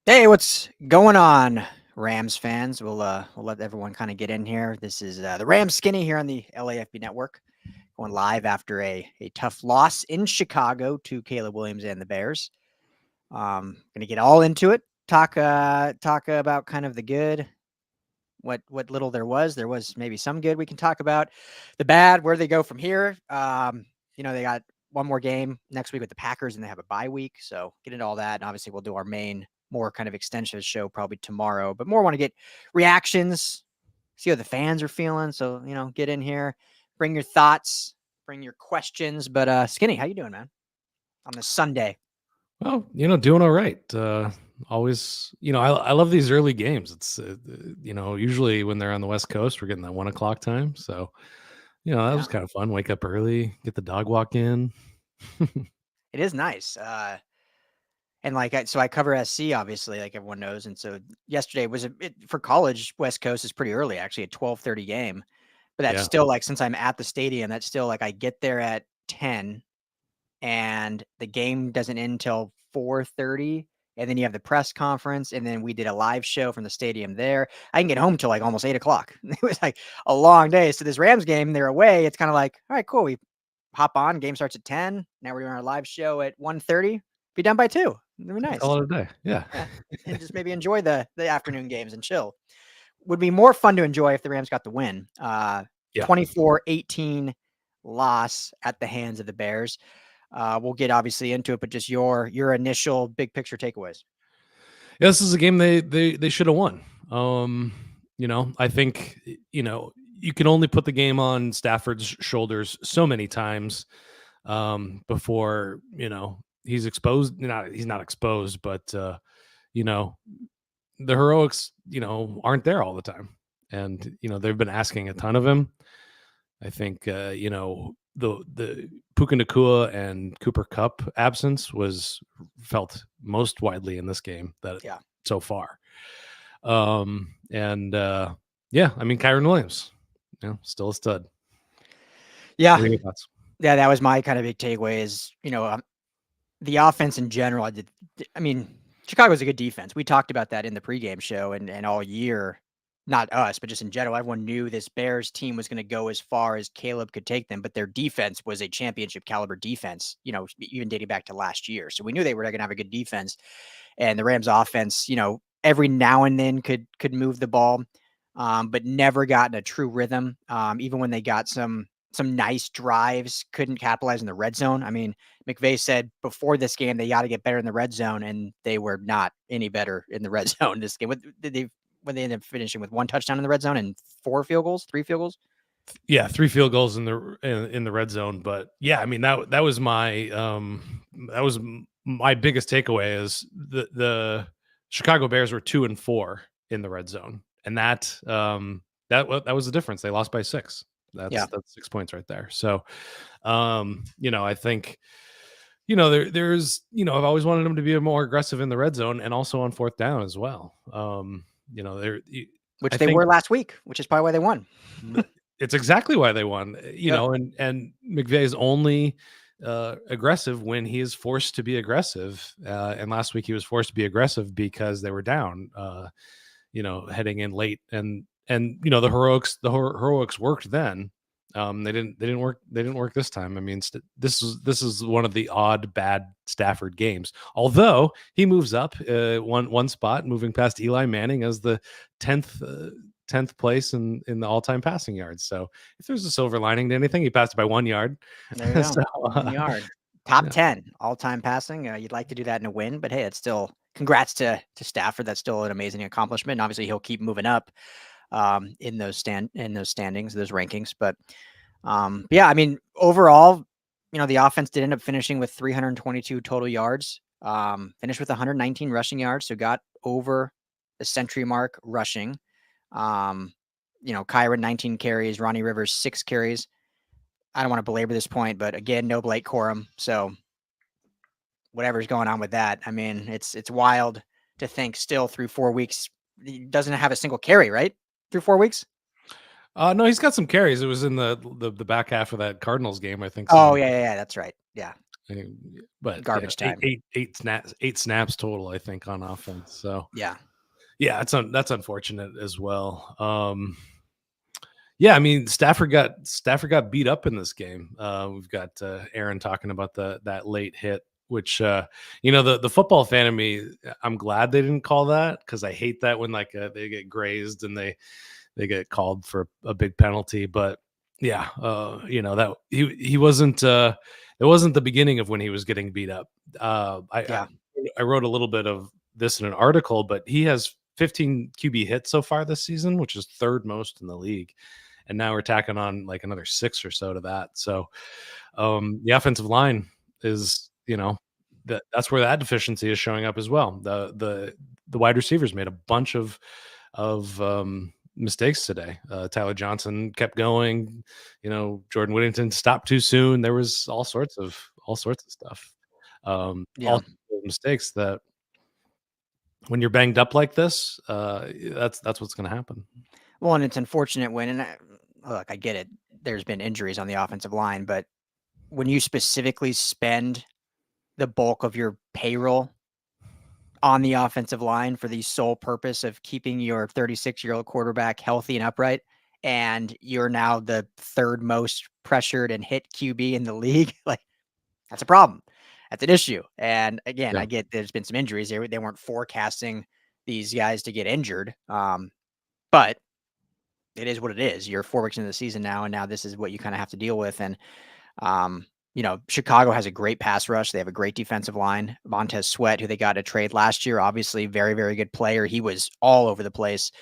Hey, what's going on, Rams fans? We'll let everyone kind of get in here. This is the Rams Skinny here on the LAFB Network, going live after a tough loss in Chicago to Caleb Williams and the Bears. Gonna get all into it. Talk about kind of the good, what little there was. There was maybe some good we can talk about. The bad, where they go from here. They got one more game next week with the Packers, and they have a bye week. So get into all that, and obviously we'll do our main, more kind of extensive show probably tomorrow. But more want to get reactions, see how the fans are feeling. So get in here, bring your thoughts, bring your questions. But Skinny, how you doing, man? On this Sunday. Well, doing all right. Always, I love these early games. It's, usually when they're on the West Coast, we're getting that 1 o'clock time. So, that was kind of fun. Wake up early, get the dog walk in. It is nice. And so I cover SC, obviously, like everyone knows. And so yesterday was for college. West Coast is pretty early, actually, a 12:30 game. But that's still since I'm at the stadium, that's still I get there at 10, and the game doesn't end until 4:30. And then you have the press conference, and then we did a live show from the stadium there. I can get home till almost 8 o'clock. It was a long day. So this Rams game, they're away. It's kind of all right, cool. We hop on. Game starts at 10. Now we're doing our live show at 1:30. Be done by 2. It'd be nice. A lot of day. Yeah. And just maybe enjoy the afternoon games and chill. Would be more fun to enjoy if the Rams got the win. 24-18 loss at the hands of the Bears. We'll get obviously into it, but just your initial big picture takeaways. Yeah, this is a game they should have won. I think you can only put the game on Stafford's shoulders so many times before he's exposed. He's not exposed, but the heroics aren't there all the time, and they've been asking a ton of him. I think the Puka Nacua and Cooper Kupp absence was felt most widely in this game so far. I mean, Kyren Williams, still a stud. Yeah. Yeah, that was my kind of big takeaway is, the offense in general. Chicago's a good defense. We talked about that in the pregame show and all year. Not us, but just in general, everyone knew this Bears team was going to go as far as Caleb could take them, but their defense was a championship caliber defense, even dating back to last year. So we knew they were going to have a good defense, and the Rams offense, every now and then could move the ball, but never got in a true rhythm. Even when they got some nice drives, couldn't capitalize in the red zone. I mean, McVay said before this game, they got to get better in the red zone, and they were not any better in the red zone this game. When they ended up finishing with 1 touchdown in the red zone and 3 field goals. Yeah, 3 field goals in the red zone. But yeah, I mean that was my biggest takeaway is the Chicago Bears were 2 and 4 in the red zone, and that was the difference. They lost by 6. That's 6 points right there. So, I think, there's, I've always wanted them to be more aggressive in the red zone and also on 4th down as well. Which they were last week, which is probably why they won. It's exactly why they won, and McVay is only aggressive when he is forced to be aggressive. And last week he was forced to be aggressive because they were down, heading in late, and the heroics worked then. They didn't work this time. I mean, this is one of the odd bad Stafford games. Although he moves up one spot, moving past Eli Manning as the 10th place in the all-time passing yards. So if there's a silver lining to anything, he passed it by 1 yard. There you go. So, 1 yard. Top 10 all-time passing. You'd like to do that in a win, but hey, it's still congrats to Stafford. That's still an amazing accomplishment. And obviously, he'll keep moving up in those standings, those rankings. But yeah, I mean, overall, the offense did end up finishing with 322 total yards, finished with 119 rushing yards. So got over the century mark rushing. Kyren 19 carries, Ronnie Rivers 6 carries. I don't want to belabor this point, but again, no Blake Corum. So whatever's going on with that, I mean, it's wild to think still through 4 weeks, he doesn't have a single carry, right? Through 4 weeks? No, he's got some carries. It was in the back half of that Cardinals game, I think. Oh, yeah, that's right. Yeah. But yeah, Garbage time. eight snaps total, I think, on offense. So Yeah. yeah, that's unfortunate as well. Yeah, I mean Stafford got beat up in this game. We've got Aaron talking about that late hit, which the football fan of me, I'm glad they didn't call that because I hate that when like they get grazed and they get called for a big penalty. But yeah, that he wasn't. It wasn't the beginning of when he was getting beat up. Yeah. I wrote a little bit of this in an article, but he has 15 QB hits so far this season, which is third most in the league. And now we're tacking on like another 6 or so to that. So the offensive line is, that's where that deficiency is showing up as well. The wide receivers made a bunch of mistakes today. Tyler Johnson kept going. Jordan Whittington stopped too soon. There was all sorts of stuff. Yeah. All mistakes that when you're banged up like this, that's what's going to happen. Well, and it's unfortunate look, I get it. There's been injuries on the offensive line, but when you specifically spend the bulk of your payroll on the offensive line for the sole purpose of keeping your 36-year-old quarterback healthy and upright, and you're now the third most pressured and hit QB in the league, like that's a problem. That's an issue. And again, Yeah. I get there's been some injuries. They weren't forecasting these guys to get injured. But it is what it is. You're 4 weeks into the season now, and now this is what you kind of have to deal with. And Chicago has a great pass rush. They have a great defensive line. Montez Sweat, who they got a trade last year, obviously very, very good player. He was all over the place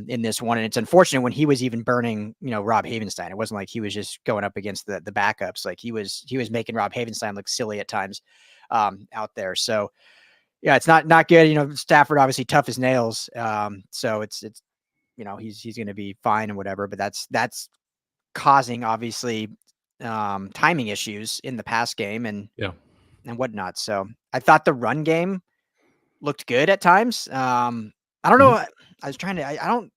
in this one. And it's unfortunate when he was even burning, Rob Havenstein. It wasn't like he was just going up against the backups. Like he was making Rob Havenstein look silly at times out there. So yeah, it's not good. Stafford obviously tough as nails. So it's he's going to be fine and whatever, but that's causing obviously timing issues in the pass game and whatnot. So I thought the run game looked good at times. I don't know. I was trying to, I don't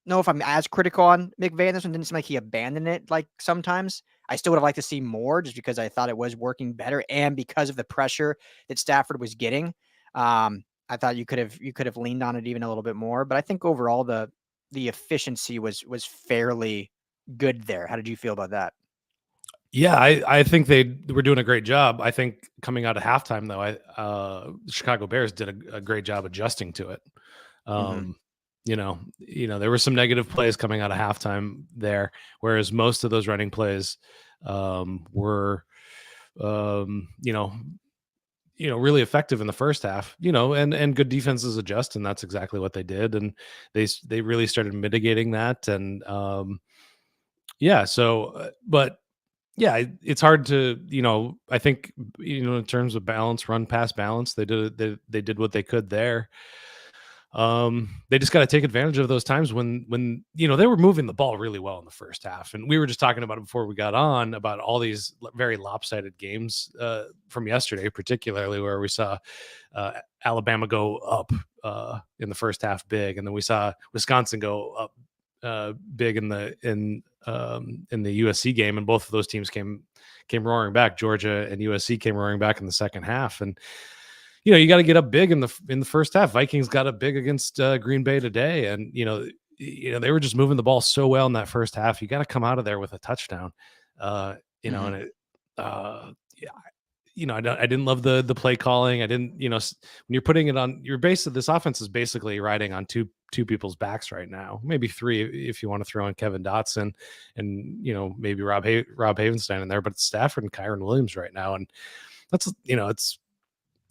know if I'm as critical on McVay. This one didn't seem like he abandoned it. Like sometimes I still would have liked to see more just because I thought it was working better. And because of the pressure that Stafford was getting, I thought you could have leaned on it even a little bit more, but I think overall the efficiency was fairly good there. How did you feel about that? Yeah, I think they were doing a great job. I think coming out of halftime, though, the Chicago Bears did a great job adjusting to it. There were some negative plays coming out of halftime there, whereas most of those running plays were, really effective in the first half. And good defenses adjust, and that's exactly what they did, and they really started mitigating that, and but. Yeah, it's hard to, I think, in terms of balance, run pass balance, they did what they could there. They just got to take advantage of those times when they were moving the ball really well in the first half. And we were just talking about it before we got on about all these very lopsided games from yesterday, particularly where we saw Alabama go up in the first half big, and then we saw Wisconsin go up big in the USC game, and both of those teams came roaring back. Georgia and USC came roaring back in the second half, and you got to get up big in the first half. Vikings got up big against Green Bay today, and they were just moving the ball so well in that first half. You got to come out of there with a touchdown, and it. I didn't love the play calling. I didn't, when you're putting it on your base of this offense is basically riding on two people's backs right now, maybe three if you want to throw in Kevin Dotson and maybe Rob Havenstein in there, but it's Stafford and Kyren Williams right now, and that's it's.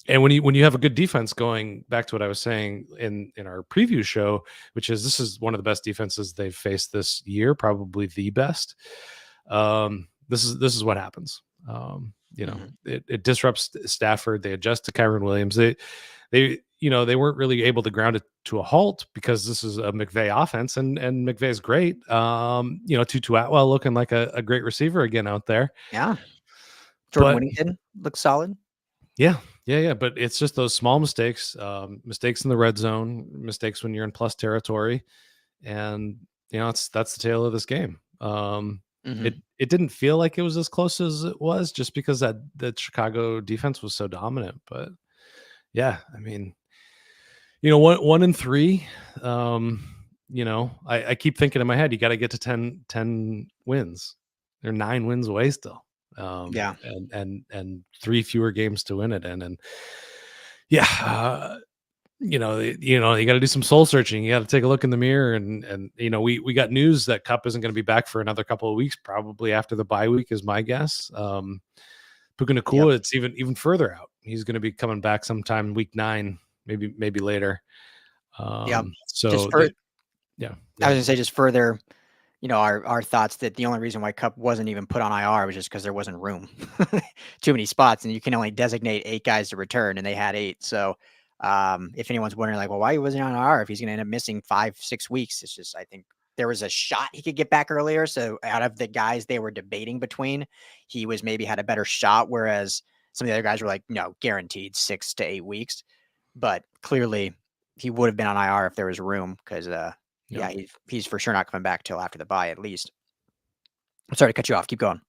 And when you have a good defense, going back to what I was saying in our preview show, which is this is one of the best defenses they've faced this year, probably the best. This is what happens. It disrupts Stafford. They adjust to Kyren Williams. They weren't really able to ground it to a halt because this is a McVay offense, and McVay's great. Tutu Atwell looking like a great receiver again out there. Yeah. Jordan Whittington looks solid. Yeah. But it's just those small mistakes, mistakes in the red zone, mistakes when you're in plus territory, and that's the tale of this game. It didn't feel like it was as close as it was, just because that the Chicago defense was so dominant. But yeah, I mean, 1-3. I keep thinking in my head, you got to get to 10 wins. They're 9 wins away still. Yeah. And 3 fewer games to win it in. And yeah, you got to do some soul searching. You got to take a look in the mirror, and we got news that Kupp isn't going to be back for another couple of weeks, probably after the bye week is my guess. Puka Nacua, it's even further out. He's going to be coming back sometime week 9, maybe later. So yeah, I was gonna say, just further, our thoughts that the only reason why Kupp wasn't even put on IR was just because there wasn't room, too many spots, and you can only designate 8 guys to return, and they had 8. So, if anyone's wondering, like, well, why wasn't he on IR if he's going to end up missing 5-6 weeks? It's just, I think there was a shot he could get back earlier. So out of the guys they were debating between, he was maybe had a better shot, whereas some of the other guys were like, no, guaranteed 6 to 8 weeks. But clearly, he would have been on IR if there was room, because yeah, he's for sure not coming back till after the bye, at least. I'm sorry to cut you off. Keep going.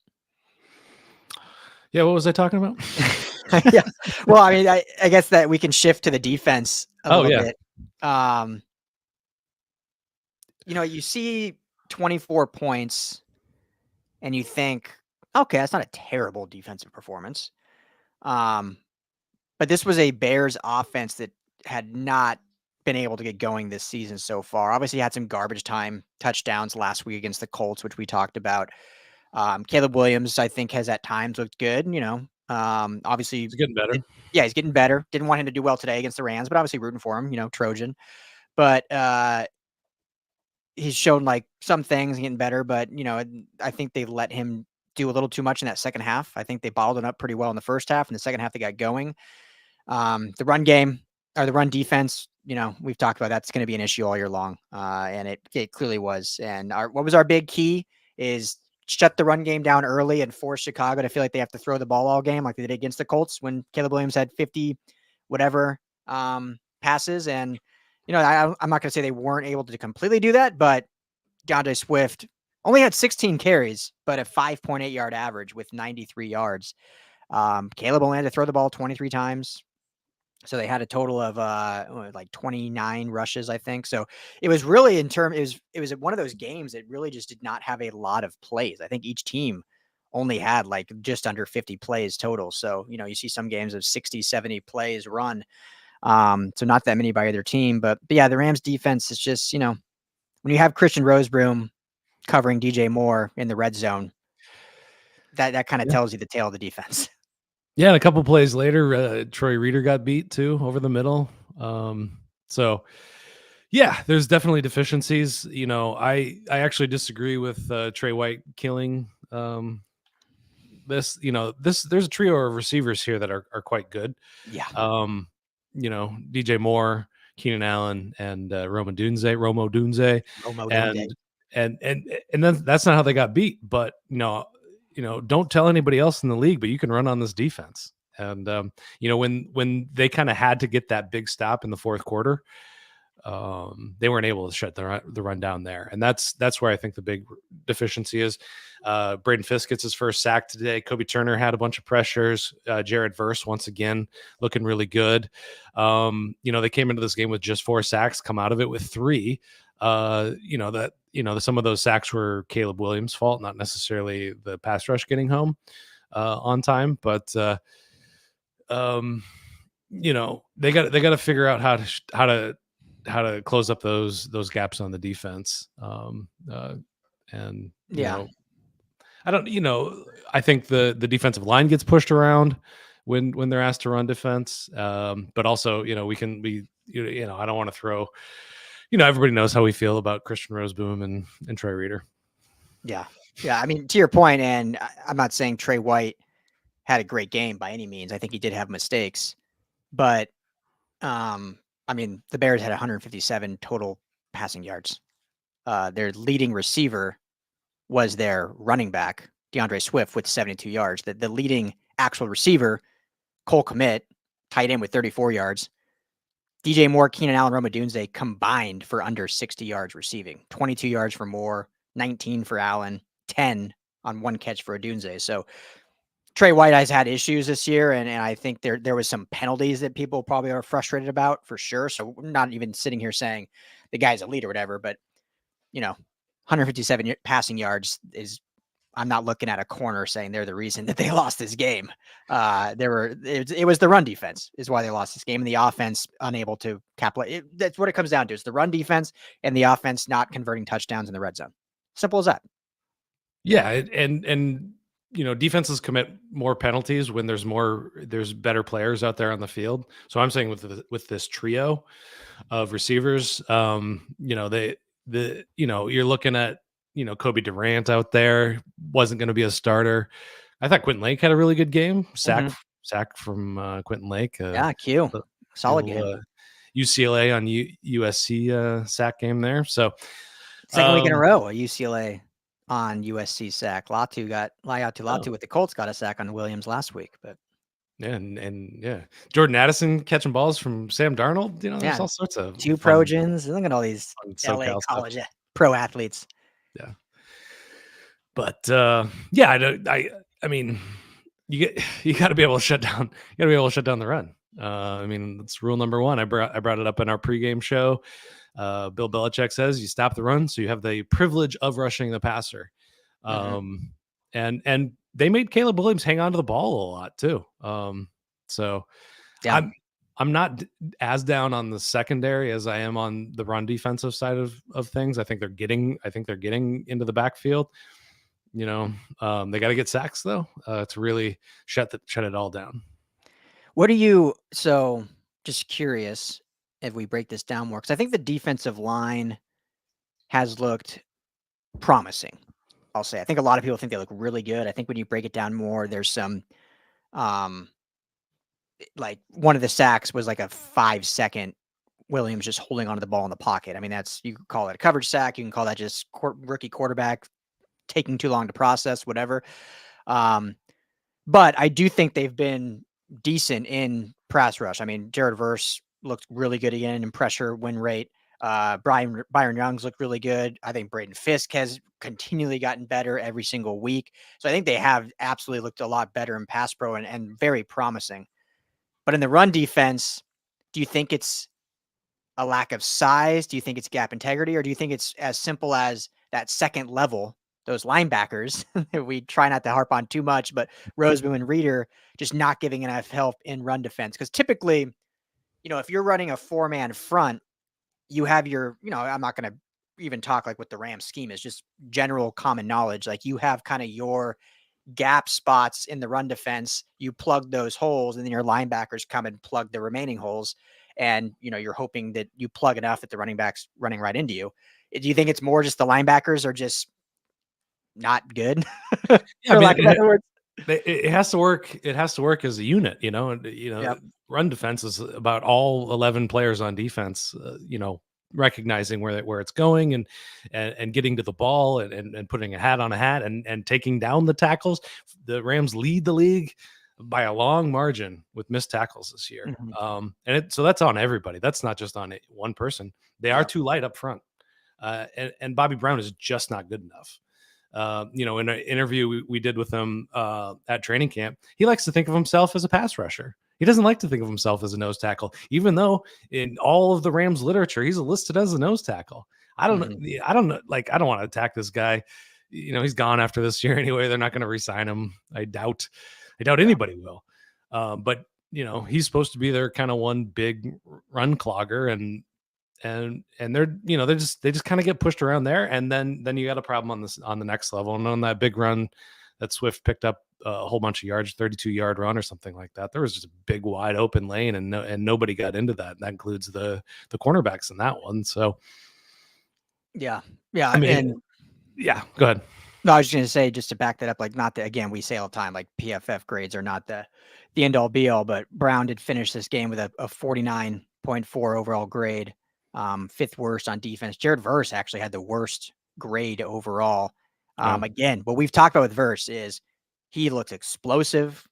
Yeah, what was I talking about? Yeah. Well, I mean, I guess that we can shift to the defense a little bit. You see 24 points and you think, okay, that's not a terrible defensive performance. But this was a Bears offense that had not been able to get going this season so far. Obviously, had some garbage time touchdowns last week against the Colts, which we talked about. Caleb Williams, I think, has at times looked good. Obviously he's getting better. He's getting better. Didn't want him to do well today against the Rams, but obviously rooting for him. Trojan. But he's shown like some things getting better. But I think they let him do a little too much in that second half. I think they bottled it up pretty well in the first half. In the second half, they got going. The run game, or the run defense, we've talked about that's going to be an issue all year long. And it clearly was. And what was our big key is shut the run game down early and force Chicago to feel like they have to throw the ball all game, like they did against the Colts when Caleb Williams had 50 whatever passes. And, I'm not going to say they weren't able to completely do that, but DeAndre Swift only had 16 carries, but a 5.8 yard average with 93 yards. Caleb only had to throw the ball 23 times. So they had a total of like 29 rushes, I think. So it was really it was one of those games that really just did not have a lot of plays. I think each team only had like just under 50 plays total. So, you see some games of 60, 70 plays run. So not that many by either team, but yeah, the Rams defense is just, when you have Christian Rosebroom covering DJ Moore in the red zone, that kind of tells you the tale of the defense. Yeah, and a couple plays later, Troy Reeder got beat too over the middle. So yeah, there's definitely deficiencies. I actually disagree with Trey White killing this. There's a trio of receivers here that are quite good. Yeah. DJ Moore, Keenan Allen, and Roma Dunze. And then that's not how they got beat. But don't tell anybody else in the league, but you can run on this defense. And when they kind of had to get that big stop in the fourth quarter, they weren't able to shut the run down there. And that's where I think the big deficiency is. Braden Fisk gets his first sack today. Kobe Turner had a bunch of pressures. Jared Verse, once again, looking really good. They came into this game with just 4 sacks, come out of it with 3. Some of those sacks were Caleb Williams' fault, not necessarily the pass rush getting home on time, but they got to figure out how to close up those gaps on the defense. I think the defensive line gets pushed around when they're asked to run defense. But also, I don't want to throw, everybody knows how we feel about Christian Roseboom and Troy Reeder. Yeah. Yeah. I mean, to your point, and I'm not saying Trey White had a great game by any means. I think he did have mistakes, but the Bears had 157 total passing yards. Their leading receiver was their running back, DeAndre Swift, with 72 yards. The leading actual receiver, Cole Kmet, tight end with 34 yards. DJ Moore, Keenan Allen, Roma Dunze combined for under 60 yards receiving. 22 yards for Moore, 19 for Allen, 10 on one catch for Odunze. So Trey White has had issues this year, and I think there was some penalties that people probably are frustrated about for sure. So we're not even sitting here saying the guy's elite or whatever, but 157 passing yards is. I'm not looking at a corner saying they're the reason that they lost this game. It was the run defense is why they lost this game, and the offense unable to capitalize. That's what it comes down to: is the run defense and the offense not converting touchdowns in the red zone. Simple as that. Yeah, and defenses commit more penalties when there's better players out there on the field. So I'm saying with this trio of receivers, you're looking at Kobe Durant out there wasn't going to be a starter. I thought Quentin Lake had a really good game. Sack from Quentin Lake. Q. Solid game. UCLA on USC sack game there. So second week in a row, a UCLA on USC sack. Latu with the Colts got a sack on Williams last week, but and Jordan Addison catching balls from Sam Darnold. There's all sorts of two Trojans. Look at all these LA college pro athletes. Yeah, but I mean, you got to be able to shut down. You got to be able to shut down the run. I mean, that's rule number one. I brought it up in our pregame show. Bill Belichick says you stop the run, so you have the privilege of rushing the passer. And they made Caleb Williams hang on to the ball a lot too. So yeah. I'm not as down on the secondary as I am on the run defensive side of things. I think they're getting into the backfield. They got to get sacks though to really shut it all down. So just curious if we break this down more, because I think the defensive line has looked promising. I'll say, I think a lot of people think they look really good. I think when you break it down more, there's some, like one of the sacks was like a 5-second Williams just holding onto the ball in the pocket. I mean, you can call it a coverage sack. You can call that just rookie quarterback taking too long to process, whatever. But I do think they've been decent in pass rush. I mean, Jared Verse looked really good again in pressure win rate. Byron Young's looked really good. I think Braden Fisk has continually gotten better every single week. So I think they have absolutely looked a lot better in pass pro and very promising. But in the run defense, do you think it's a lack of size? Do you think it's gap integrity? Or do you think it's as simple as that second level, those linebackers that we try not to harp on too much, but Roseman and Reeder just not giving enough help in run defense? Because typically, if you're running a 4-man front, you have your, I'm not going to even talk like what the Rams scheme is, just general common knowledge. Like you have kind of your gap spots in the run defense, you plug those holes, and then your linebackers come and plug the remaining holes. And, you're hoping that you plug enough that the running back's running right into you. Do you think it's more just the linebackers are just not good? It has to work. It has to work as a unit, yep. Run defense is about all 11 players on defense, recognizing where it's going and getting to the ball and putting a hat on a hat and taking down the tackles. The Rams lead the league by a long margin with missed tackles this year. So that's on everybody. That's not just on one person. They are too light up front. And Bobby Brown is just not good enough. In an interview we did with him at training camp, he likes to think of himself as a pass rusher. He doesn't like to think of himself as a nose tackle, even though in all of the Rams literature, he's listed as a nose tackle. I don't know. I don't know. Like, I don't want to attack this guy. He's gone after this year anyway. They're not going to re-sign him. I doubt anybody will. But he's supposed to be their kind of one big run clogger, and they're just kind of get pushed around there, and then you got a problem on the next level. And on that big run that Swift picked up a whole bunch of yards, 32-yard run or something like that, there was just a big wide open lane, and nobody got into that. And that includes the cornerbacks in that one. So yeah. I mean, yeah. Go ahead. No, I was just going to say, just to back that up, like, not that, again, we say all the time, like PFF grades are not the end all be all, but Brown did finish this game with a 49.4 overall grade. 5th worst on defense. Jared Verse actually had the worst grade overall. Again, what we've talked about with Verse is he looks explosive.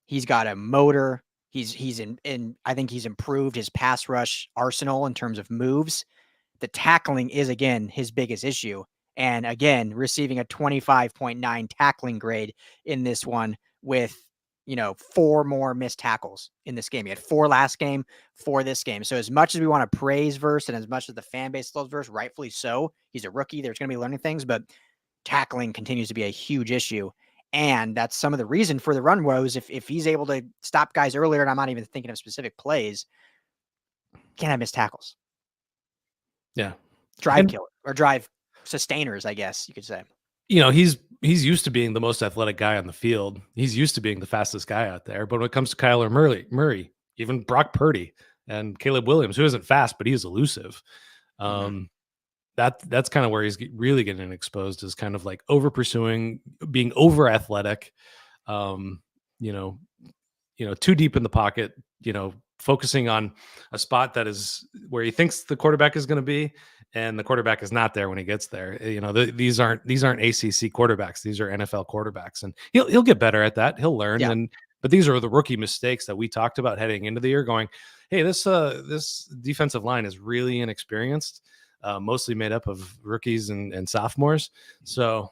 He's got a motor. He's in I think he's improved his pass rush arsenal in terms of moves. The tackling is, again, his biggest issue. And again, receiving a 25.9 tackling grade in this one with, 4 more missed tackles in this game. He had 4 last game, 4 this game. So as much as we want to praise Verse and as much as the fan base loves Verse, rightfully so, he's a rookie. There's going to be learning things, but tackling continues to be a huge issue. And that's some of the reason for the run woes. If he's able to stop guys earlier, and I'm not even thinking of specific plays, can't have missed tackles. Yeah. Drive killer or drive sustainers, I guess you could say. He's used to being the most athletic guy on the field. He's used to being the fastest guy out there. But when it comes to Kyler Murray, even Brock Purdy and Caleb Williams, who isn't fast, but he's elusive. That's kind of where he's really getting exposed, is kind of like over pursuing, being over athletic, too deep in the pocket, focusing on a spot that is where he thinks the quarterback is going to be, and the quarterback is not there when he gets there. These aren't ACC quarterbacks. These are NFL quarterbacks, and he'll get better at that. He'll learn. Yeah. But these are the rookie mistakes that we talked about heading into the year, going, hey, this defensive line is really inexperienced, mostly made up of rookies and sophomores. So,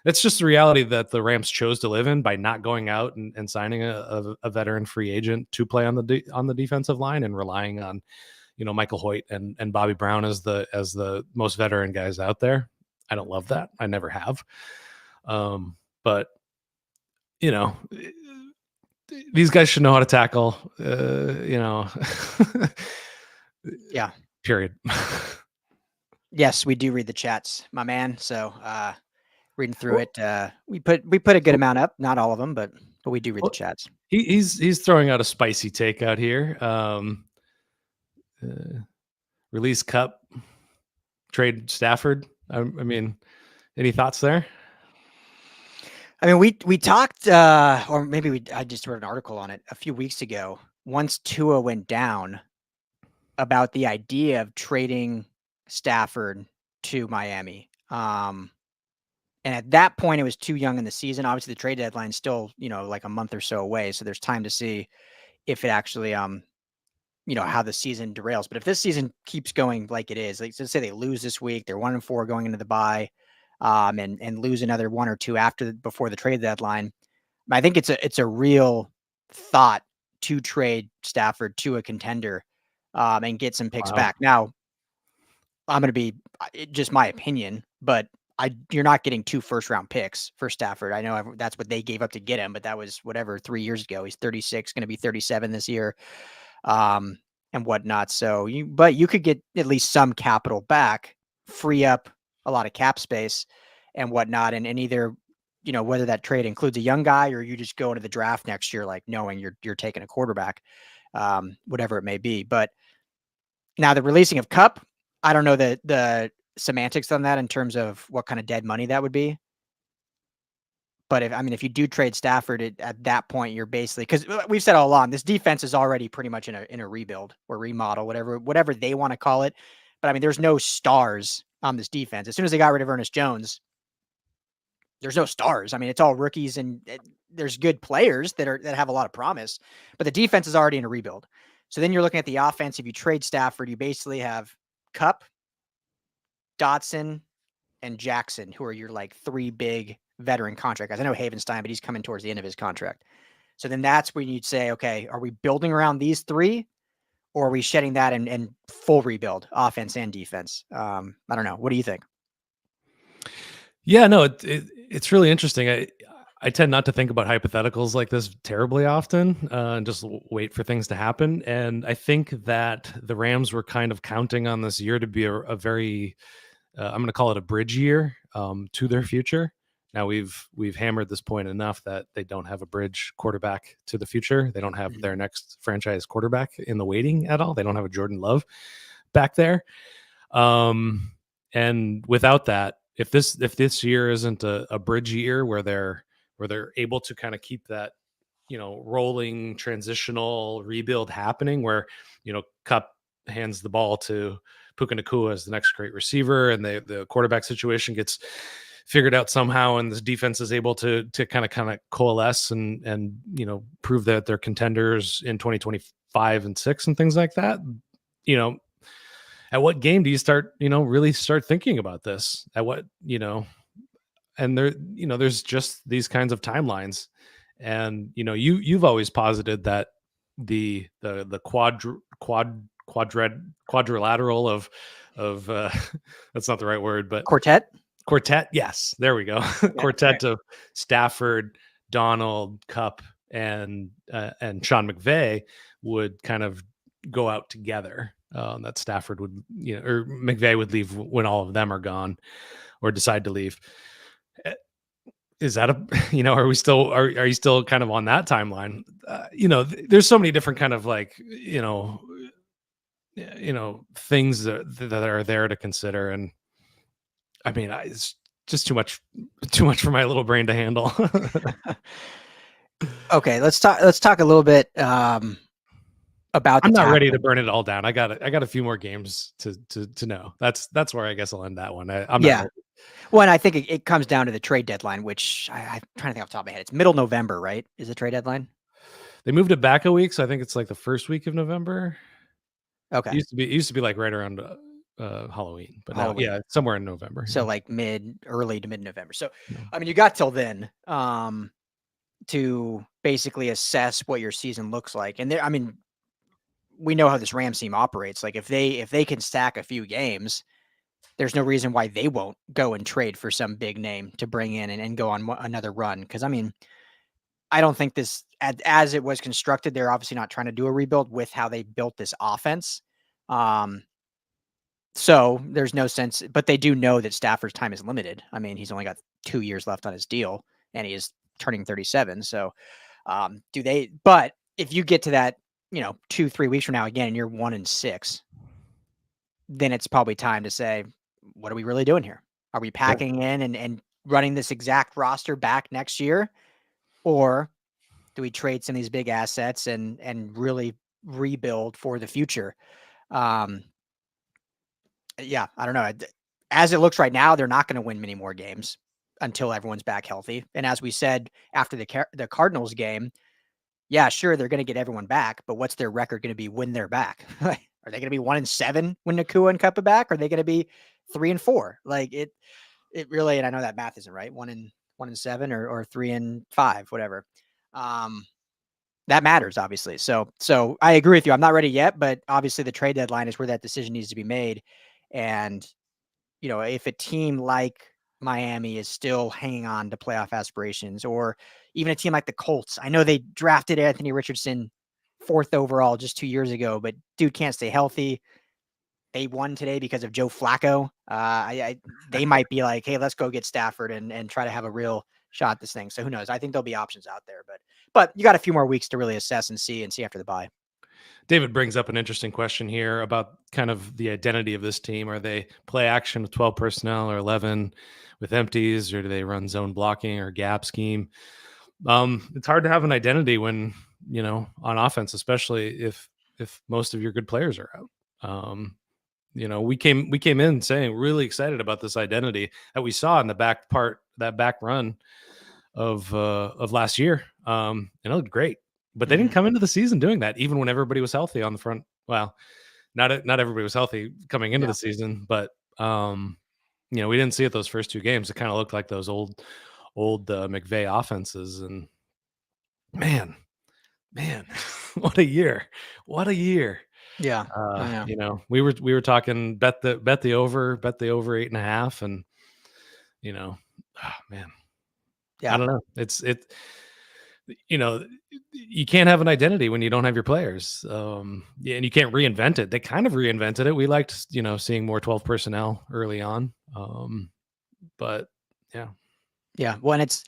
it's just the reality that the Rams chose to live in by not going out and signing a veteran free agent to play on the defensive line, and relying on, Michael Hoyt and Bobby Brown as the most veteran guys out there. I don't love that. I never have. But these guys should know how to tackle, Yeah. Period. Yes, we do read the chats, my man. So, reading through it, we put a good amount up, not all of them, but we do read the chats. He's throwing out a spicy take out here. Release Kupp, trade Stafford. I mean, any thoughts there? I mean, we talked, or maybe I just wrote an article on it a few weeks ago. Once Tua went down, about the idea of trading Stafford to Miami. And at that point, it was too young in the season. Obviously, the trade deadline is still, like a month or so away. So there's time to see if it actually, how the season derails. But if this season keeps going like it is, like, let's say they lose this week, they're 1-4 going into the bye, and lose another 1 or 2 before the trade deadline. I think it's a real thought to trade Stafford to a contender, and get some picks back. Now, I'm going to be just my opinion, but you're not getting 2 first-round picks for Stafford. I know that's what they gave up to get him, but that was 3 years ago. He's 36, going to be 37 this year, and whatnot. So you could get at least some capital back, free up a lot of cap space and whatnot, and either, whether that trade includes a young guy or you just go into the draft next year, like knowing you're taking a quarterback, whatever it may be. But now the releasing of Kupp, I don't know the semantics on that in terms of what kind of dead money that would be. But if you do trade Stafford at that point, you're basically, because we've said all along, this defense is already pretty much in a rebuild or remodel, whatever they want to call it. But there's no stars on this defense. As soon as they got rid of Ernest Jones, there's no stars. It's all rookies, and there's good players that have a lot of promise, but the defense is already in a rebuild. So then you're looking at the offense. If you trade Stafford, you basically have Kupp, Dotson, and Jackson, who are your 3 big veteran contract guys. I know Havenstein, but he's coming towards the end of his contract. So then that's when you'd say, okay, are we building around these 3, or are we shedding that and full rebuild, offense and defense? I don't know. What do you think? Yeah, no, it's really interesting. I tend not to think about hypotheticals like this terribly often, and just wait for things to happen. And I think that the Rams were kind of counting on this year to be a very, I'm going to call it a bridge year, to their future. Now we've hammered this point enough that they don't have a bridge quarterback to the future. They don't have their next franchise quarterback in the waiting at all. They don't have a Jordan Love back there. And without that, if this year isn't a bridge year where they're able to kind of keep that, rolling transitional rebuild happening, where, Kupp hands the ball to Puka Nacua as the next great receiver, and the quarterback situation gets figured out somehow, and this defense is able to kind of coalesce and prove that they're contenders in 2025 and 6 and things like that. at what game do you start, really start thinking about this? At what, and there's just these kinds of timelines. And, you've always posited that the quadrilateral of that's not the right word, but quartet. Yes, there we go. Yeah, quartet of Stafford, Donald, Kupp, and Sean McVay would kind of go out together. That Stafford would, or McVay would leave when all of them are gone or decide to leave. Is that are we still, are you still kind of on that timeline? There's so many different kind of like, things that are there to consider. And I mean, it's just too much for my little brain to handle. Okay. Let's talk a little bit, about I'm not ready to burn it all down. I got a few more games to know. That's where I guess I'll end that one. I'm not ready. Well, and I think it comes down to the trade deadline, which I'm trying to think off the top of my head. It's middle November, right? Is the trade deadline? They moved it back a week, so I think it's like the first week of November. Okay. It used to be like right around Halloween, but Halloween. Now, somewhere in November. So like early to mid November. So I mean, you got till then to basically assess what your season looks like. And I mean, we know how this Rams team operates. Like if they can stack a few games, there's no reason why they won't go and trade for some big name to bring in and go on another run. Because I mean, I don't think this, as it was constructed, they're obviously not trying to do a rebuild with how they built this offense. So there's no sense, but they do know that Stafford's time is limited. I mean, he's only got 2 years left on his deal, and he is turning 37. So but if you get to that, 2-3 weeks from now again, and you're 1-6, then it's probably time to say, what are we really doing here? Are we packing in and running this exact roster back next year? Or do we trade some of these big assets and really rebuild for the future? Yeah, I don't know. As it looks right now, they're not going to win many more games until everyone's back healthy. And as we said after the Cardinals game, yeah, sure, they're going to get everyone back, but what's their record going to be when they're back? Are they going to be 1-7 when Nacua and Kupp are back? Or are they going to be 3-4? Like it really, and I know that math isn't right. 1-7 or 3-5, whatever. That matters, obviously. So I agree with you. I'm not ready yet, but obviously the trade deadline is where that decision needs to be made. And, if a team like Miami is still hanging on to playoff aspirations, or even a team like the Colts, I know they drafted Anthony Richardson 4th overall just 2 years ago, but dude can't stay healthy. They won today because of Joe Flacco. They might be like, hey, let's go get Stafford and try to have a real shot at this thing. So who knows? I think there'll be options out there, but you got a few more weeks to really assess and see after the bye. David brings up an interesting question here about kind of the identity of this team. Are they play action with 12 personnel or 11 with empties, or do they run zone blocking or gap scheme? It's hard to have an identity when, on offense, especially if most of your good players are out. We came in saying really excited about this identity that we saw in the back run of last year. And it looked great, but they didn't come into the season doing that, even when everybody was healthy on the front. Well, not everybody was healthy coming into the season, but we didn't see it those first 2 games. It kind of looked like those old McVay offenses, and man, what a year. Yeah. We were talking bet the over 8.5, and man, I don't know. You can't have an identity when you don't have your players. And you can't reinvent it. They kind of reinvented it. We liked, seeing more 12 personnel early on. But yeah. Yeah. Well, and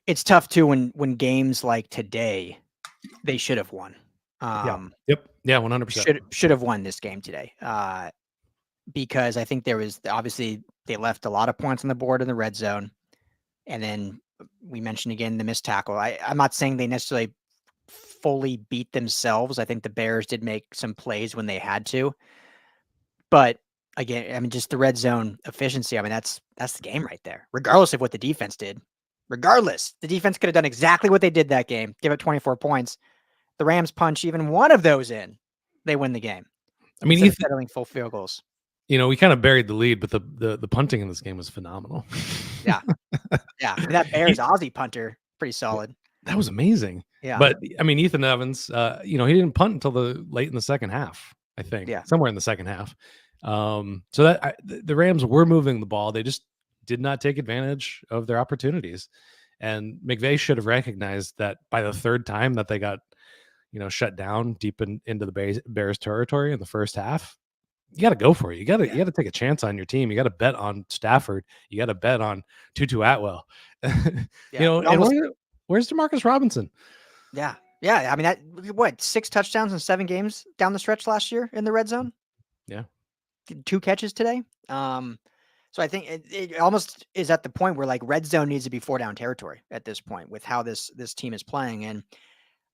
it's tough too when games like today, they should have won. Yep. Yeah. 100%. Should have won this game today. Because I think there was obviously they left a lot of points on the board in the red zone. And then we mentioned again the missed tackle. I'm not saying they necessarily fully beat themselves. I think the Bears did make some plays when they had to. But again, I mean, just the red zone efficiency. I mean, that's the game right there. Regardless of what the defense did, the defense could have done exactly what they did that game. Give it 24 points. The Rams punch even one of those in, they win the game. I mean, instead of settling full field goals. We kind of buried the lead, but the punting in this game was phenomenal. Yeah. Yeah. I mean, that Bears Aussie punter, pretty solid. That was amazing. Yeah. But I mean, Ethan Evans, he didn't punt until the late in the second half, I think. Yeah. Somewhere in the second half. So that the Rams were moving the ball. They just did not take advantage of their opportunities. And McVay should have recognized that by the third time that they got, shut down deep into the Bears territory in the first half. You got to go for it. You got to take a chance on your team. You got to bet on Stafford. You got to bet on Tutu Atwell. And where's Demarcus Robinson? Yeah. Yeah. I mean, 6 touchdowns in 7 games down the stretch last year in the red zone? Yeah. 2 catches today. So I think it almost is at the point where like red zone needs to be 4 down territory at this point with how this team is playing. And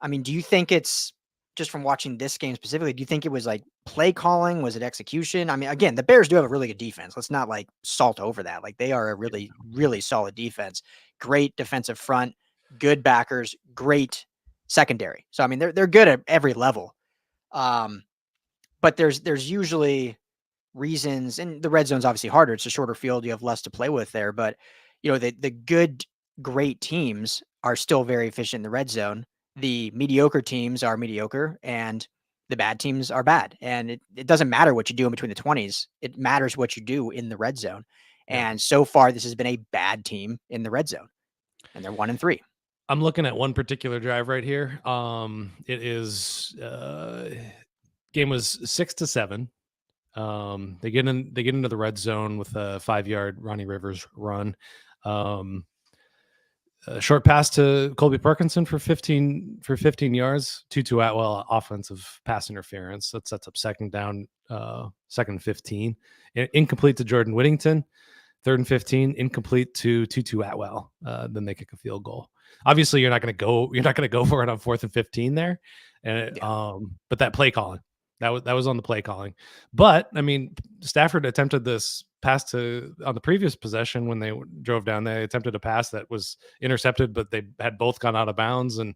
I mean, do you think it's just from watching this game specifically, do you think it was like play calling? Was it execution? I mean, again, the Bears do have a really good defense. Let's not like salt over that. Like they are a really, really solid defense, great defensive front, good backers, great secondary. So, I mean, they're good at every level. But there's usually reasons, and the red zone's obviously harder. It's a shorter field. You have less to play with there, but the good, great teams are still very efficient in the red zone. The mediocre teams are mediocre and the bad teams are bad. And it doesn't matter what you do in between the 20s. It matters what you do in the red zone. Yeah. And so far, this has been a bad team in the red zone, and they're 1-3. I'm looking at one particular drive right here. It is game was 6-7. They get into the red zone with a 5-yard Ronnie Rivers run. A short pass to Colby Parkinson for 15 yards. Tutu Atwell offensive pass interference. That sets up second down, second and 15. Incomplete to Jordan Whittington. 3rd and 15. Incomplete to Tutu Atwell. Then they kick a field goal. Obviously, you're not going to go for it on 4th and 15 there. And but that play calling. That was on the play calling. But I mean, Stafford attempted this pass on the previous possession when they drove down. They attempted a pass that was intercepted, but they had both gone out of bounds. And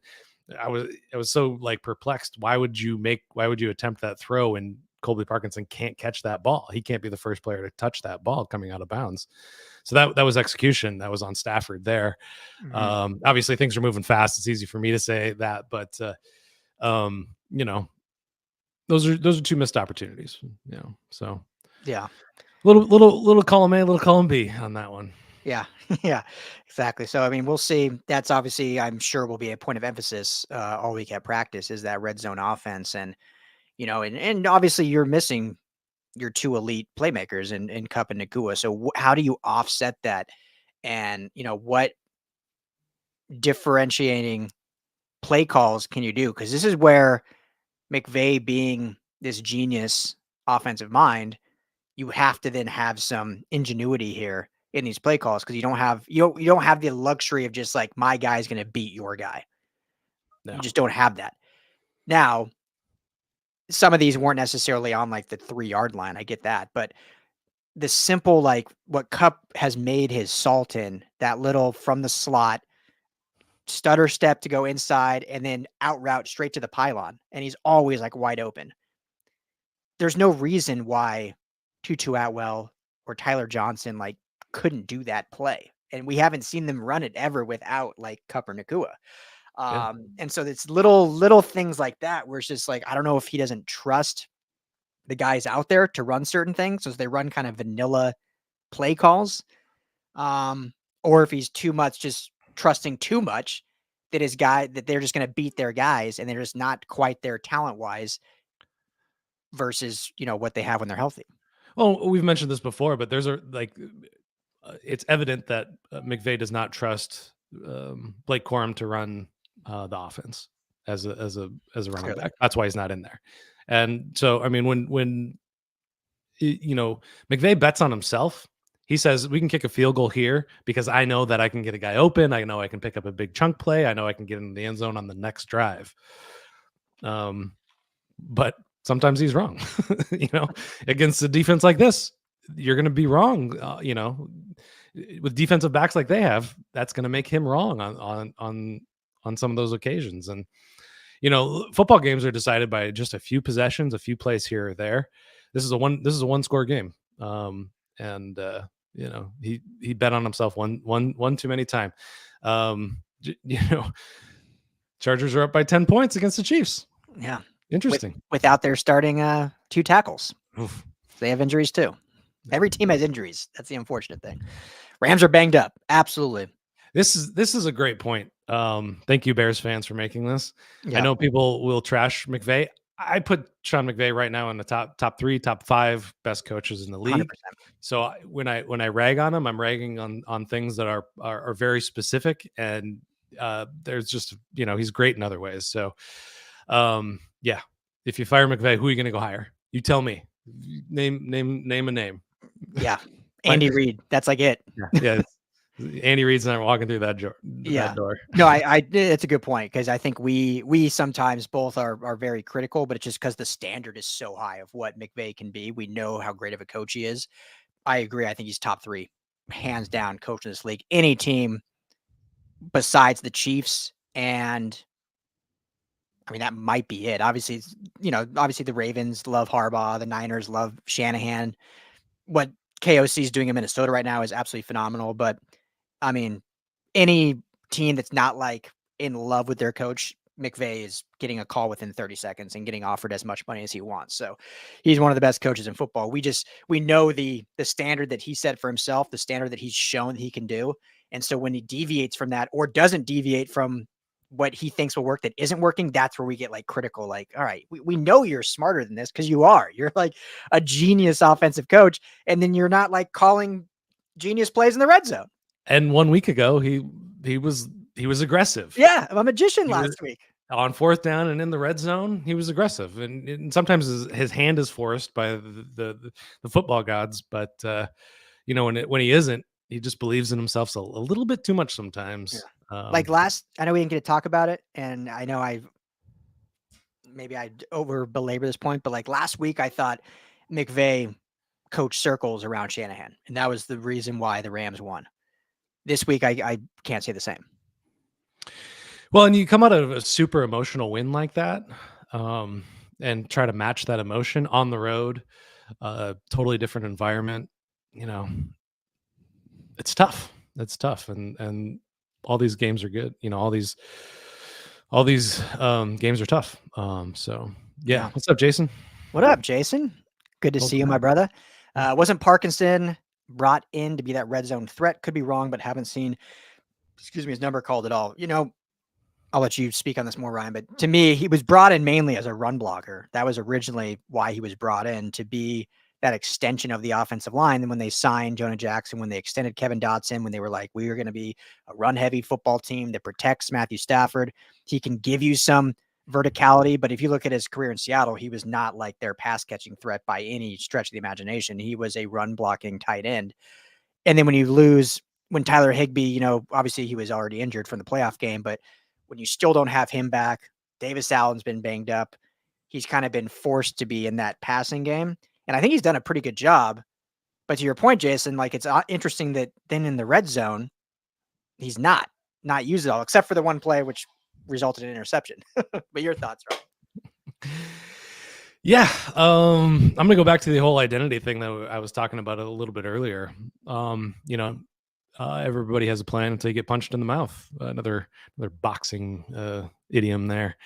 I was so like perplexed. Why would you attempt that throw when Colby Parkinson can't catch that ball? He can't be the first player to touch that ball coming out of bounds. So that was execution. That was on Stafford there. Mm-hmm. Obviously things are moving fast. It's easy for me to say that, but those are 2 missed opportunities, so yeah, little column A, little column B on that one. Yeah. Yeah, exactly. So, I mean, we'll see. That's obviously, I'm sure will be a point of emphasis all week at practice is that red zone offense. And, and obviously you're missing your 2 elite playmakers in Kupp and Nacua. So how do you offset that? And, what differentiating play calls can you do? Because this is where McVay, being this genius offensive mind, you have to then have some ingenuity here in these play calls because you don't have the luxury of just like my guy's going to beat your guy. No. You just don't have that. Now, some of these weren't necessarily on like the 3-yard line. I get that, but the simple like what Kupp has made his salt in, that little from the slot stutter step to go inside and then out route straight to the pylon. And he's always like wide open. There's no reason why Tutu Atwell or Tyler Johnson like couldn't do that play. And we haven't seen them run it ever without like Kupp or Nacua. And so it's little things like that where it's just like, I don't know if he doesn't trust the guys out there to run certain things. So they run kind of vanilla play calls. Or if he's just trusting too much that they're just going to beat their guys and they're just not quite there talent wise versus, what they have when they're healthy. Well, we've mentioned this before, but it's evident that McVay does not trust Blake Corum to run the offense as a running back. That's why he's not in there. And so, I mean, when McVay bets on himself, he says, we can kick a field goal here because I know that I can get a guy open. I know I can pick up a big chunk play. I know I can get in the end zone on the next drive. But sometimes he's wrong, against a defense like this, you're going to be wrong. With defensive backs like they have, that's going to make him wrong on some of those occasions. And, football games are decided by just a few possessions, a few plays here or there. This is a one score game. And he bet on himself one too many time. Chargers are up by 10 points against the Chiefs. Yeah. Interesting. Without their starting 2 tackles. Oof. They have injuries too. Every team has injuries. That's the unfortunate thing. Rams are banged up. Absolutely. This is a great point. Thank you, Bears fans, for making this. Yeah. I know people will trash McVay. I put Sean McVay right now in the top 3, top 5 best coaches in the league. 100%. So when I rag on him, I'm ragging on things that are very specific, and there's just he's great in other ways. So yeah, if you fire McVay, who are you going to go hire? You tell me. Name a name. Yeah, Andy Reid. That's like it. Yeah. Andy Reid's not walking through that door. No, it's a good point, because I think we sometimes both are very critical, but it's just because the standard is so high of what McVay can be. We know how great of a coach he is. I agree. I think he's top 3, hands down, coach in this league. Any team besides the Chiefs, and I mean, that might be it. Obviously, the Ravens love Harbaugh. The Niners love Shanahan. What KOC is doing in Minnesota right now is absolutely phenomenal. But I mean, any team that's not like in love with their coach, McVay is getting a call within 30 seconds and getting offered as much money as he wants. So he's one of the best coaches in football. We know the standard that he set for himself, the standard that he's shown that he can do. And so when he deviates from that, or doesn't deviate from what he thinks will work that isn't working, that's where we get like critical. Like, all right, we know you're smarter than this, because you're like a genius offensive coach, and then you're not like calling genius plays in the red zone. And 1 week ago, he was aggressive. Yeah, a magician last week. On 4th down and in the red zone, he was aggressive, and sometimes his hand is forced by the football gods. But when he isn't, he just believes in himself a little bit too much sometimes. Yeah. I know we didn't get to talk about it, and I know I over belabor this point, but like last week, I thought McVay coached circles around Shanahan, and that was the reason why the Rams won. This week, I can't say the same. Well, and you come out of a super emotional win like that, and try to match that emotion on the road, totally different environment. It's tough. It's tough, and all these games are good. All these games are tough. So yeah. What's up, Jason? What up, Jason? Good to see you, my brother. Wasn't Parkinson brought in to be that red zone threat? Could be wrong, but haven't seen, his number called at all. I'll let you speak on this more, Ryan, but to me, he was brought in mainly as a run blocker. That was originally why he was brought in, to be that extension of the offensive line. And when they signed Jonah Jackson, when they extended Kevin Dotson, when they were like, we are going to be a run-heavy football team that protects Matthew Stafford, he can give you some verticality. But if you look at his career in Seattle, he was not like their pass-catching threat by any stretch of the imagination. He was a run-blocking tight end. And then when Tyler Higbee, obviously he was already injured from the playoff game, but when you still don't have him back, Davis Allen's been banged up. He's kind of been forced to be in that passing game. And I think he's done a pretty good job. But to your point, Jason, like, it's interesting that then in the red zone, he's not used at all, except for the one play, which resulted in interception. But your thoughts, right? Yeah. I'm going to go back to the whole identity thing that I was talking about a little bit earlier. Everybody has a plan until you get punched in the mouth. Another boxing idiom there.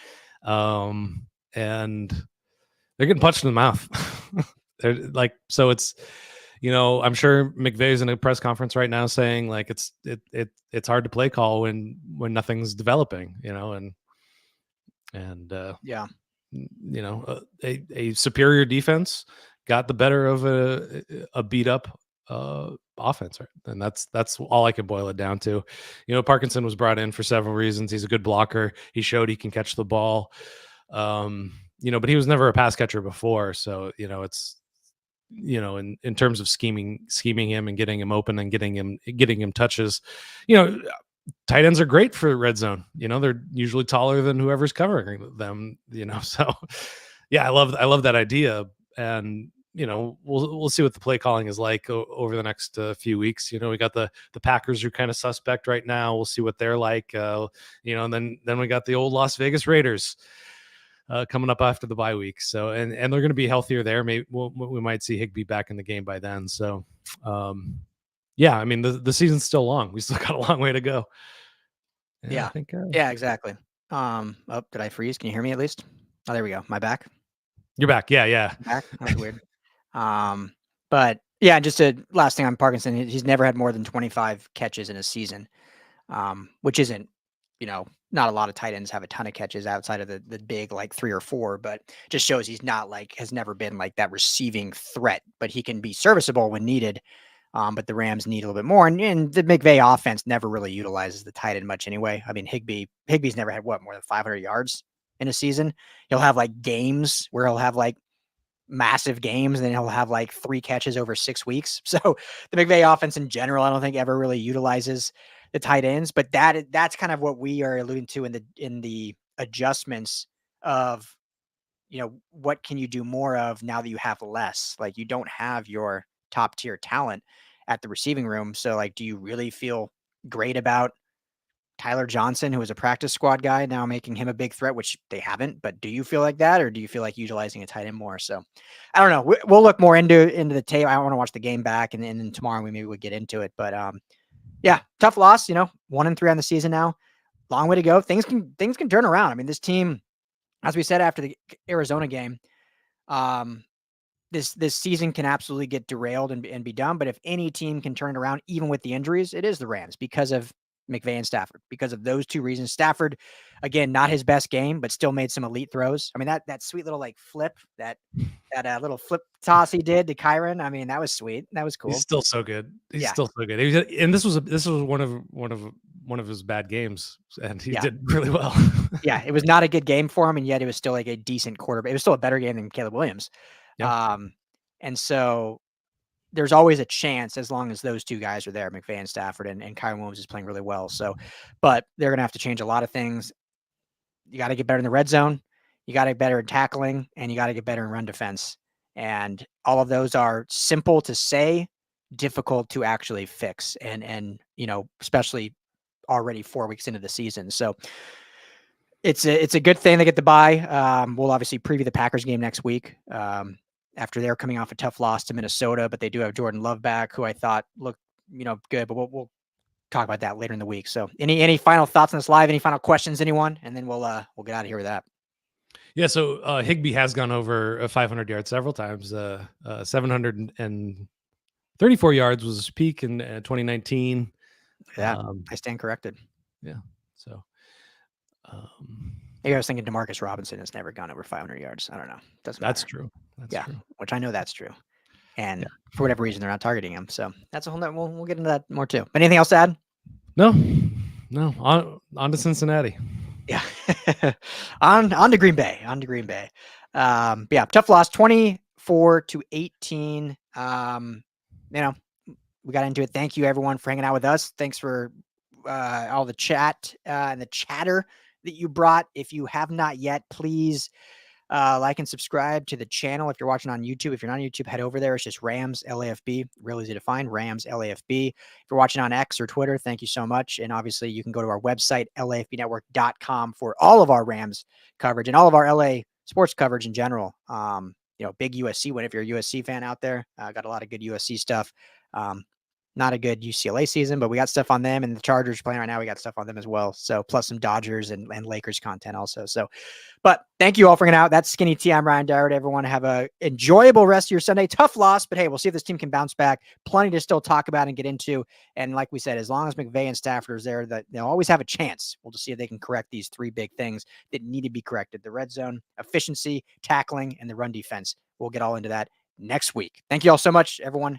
And they're getting punched in the mouth. They're like, so it's, I'm sure McVay's in a press conference right now saying like it's hard to play call when nothing's developing, a superior defense got the better of a beat up offense, right? And that's all I can boil it down to. Parkinson was brought in for several reasons. He's a good blocker. He showed he can catch the ball. But he was never a pass catcher before. So, it's, in terms of scheming him and getting him open and getting him touches, tight ends are great for red zone. They're usually taller than whoever's covering them, so yeah, I love that idea. And, we'll see what the play calling is like over the next few weeks. We got the Packers are kind of suspect right now. We'll see what they're like. And then we got the old Las Vegas Raiders coming up after the bye week. So and they're going to be healthier there. Maybe we might see Higbee back in the game by then. So yeah, I mean the season's still long. We still got a long way to go. Yeah, I think, yeah, exactly. Oh, did I freeze? Can you hear me at least? Oh, there we go. Am I back? You're back. Yeah. Back. That's weird. But yeah, just a last thing on Parkinson. He's never had more than 25 catches in a season, which isn't, not a lot of tight ends have a ton of catches outside of the big, like 3 or 4, but just shows he's not has never been like that receiving threat, but he can be serviceable when needed. But the Rams need a little bit more. And the McVay offense never really utilizes the tight end much anyway. I mean, Higbee's never had more than 500 yards in a season. He'll have games where he'll have massive games, and then he'll have 3 catches over 6 weeks. So the McVay offense in general, I don't think ever really utilizes the tight ends, but that's kind of what we are alluding to in the adjustments of, what can you do more of now that you have less? You don't have your top tier talent at the receiving room. So do you really feel great about Tyler Johnson, who was a practice squad guy, now making him a big threat, which they haven't, but do you feel like that, or do you feel like utilizing a tight end more? So I don't know. We'll look more into the tape. I want to watch the game back, and then tomorrow maybe we'll get into it, but yeah, tough loss, 1-3 on the season now, long way to go. Things can turn around. I mean, this team, as we said after the Arizona game, this season can absolutely get derailed and be done. But if any team can turn it around, even with the injuries, it is the Rams, because of McVay and Stafford, because of those 2 reasons. Stafford, again, not his best game, but still made some elite throws. I mean, that sweet little flip, that little flip toss he did to Kyron. I mean, that was sweet. That was cool. He's still so good. He's still so good. And this was one of his bad games, and he did really well. Yeah, it was not a good game for him, and yet it was still a decent quarterback. It was still a better game than Caleb Williams. Yeah. And so there's always a chance, as long as those 2 guys are there, McVay and Stafford, and Kyron Williams is playing really well. So, but they're going to have to change a lot of things. You got to get better in the red zone. You got to get better in tackling, and you got to get better in run defense. And all of those are simple to say, difficult to actually fix. And especially already 4 weeks into the season. So it's a good thing they get the bye. We'll obviously preview the Packers game next week. After they're coming off a tough loss to Minnesota, but they do have Jordan Love back, who I thought looked, good, but we'll talk about that later in the week. So any final thoughts on this live? Any final questions, anyone? And then we'll get out of here with that. Yeah. So Higbee has gone over 500 yards several times. 734 yards was his peak in 2019. Yeah. I stand corrected. Yeah. So, maybe I was thinking Demarcus Robinson has never gone over 500 yards. I don't know. Doesn't matter. That's true. That's true. Which I know that's true. And for whatever reason, they're not targeting him. So that's a whole nother, we'll get into that more too. But anything else to add? No. On to Cincinnati. Yeah. on to Green Bay. Yeah. Tough loss, 24-18. We got into it. Thank you everyone for hanging out with us. Thanks for all the chat and the chatter that you brought. If you have not yet, please like and subscribe to the channel. If you're watching on YouTube, if you're not on YouTube, head over there. It's just Rams LAFB, real easy to find, Rams LAFB. If you're watching on X or Twitter, thank you so much. And obviously you can go to our website, lafbnetwork.com, for all of our Rams coverage and all of our LA sports coverage in general. Big USC win if you're a USC fan out there. Got a lot of good USC stuff. Not a good UCLA season, but we got stuff on them, and the Chargers playing right now. We got stuff on them as well. So plus some Dodgers and Lakers content also. So, but thank you all for hanging out. That's Skinny T. I'm Ryan Dowd. Everyone have a enjoyable rest of your Sunday. Tough loss, but hey, we'll see if this team can bounce back. Plenty to still talk about and get into. And like we said, as long as McVay and Stafford is there, that they'll always have a chance. We'll just see if they can correct these 3 big things that need to be corrected: the red zone, efficiency, tackling, and the run defense. We'll get all into that next week. Thank you all so much, everyone.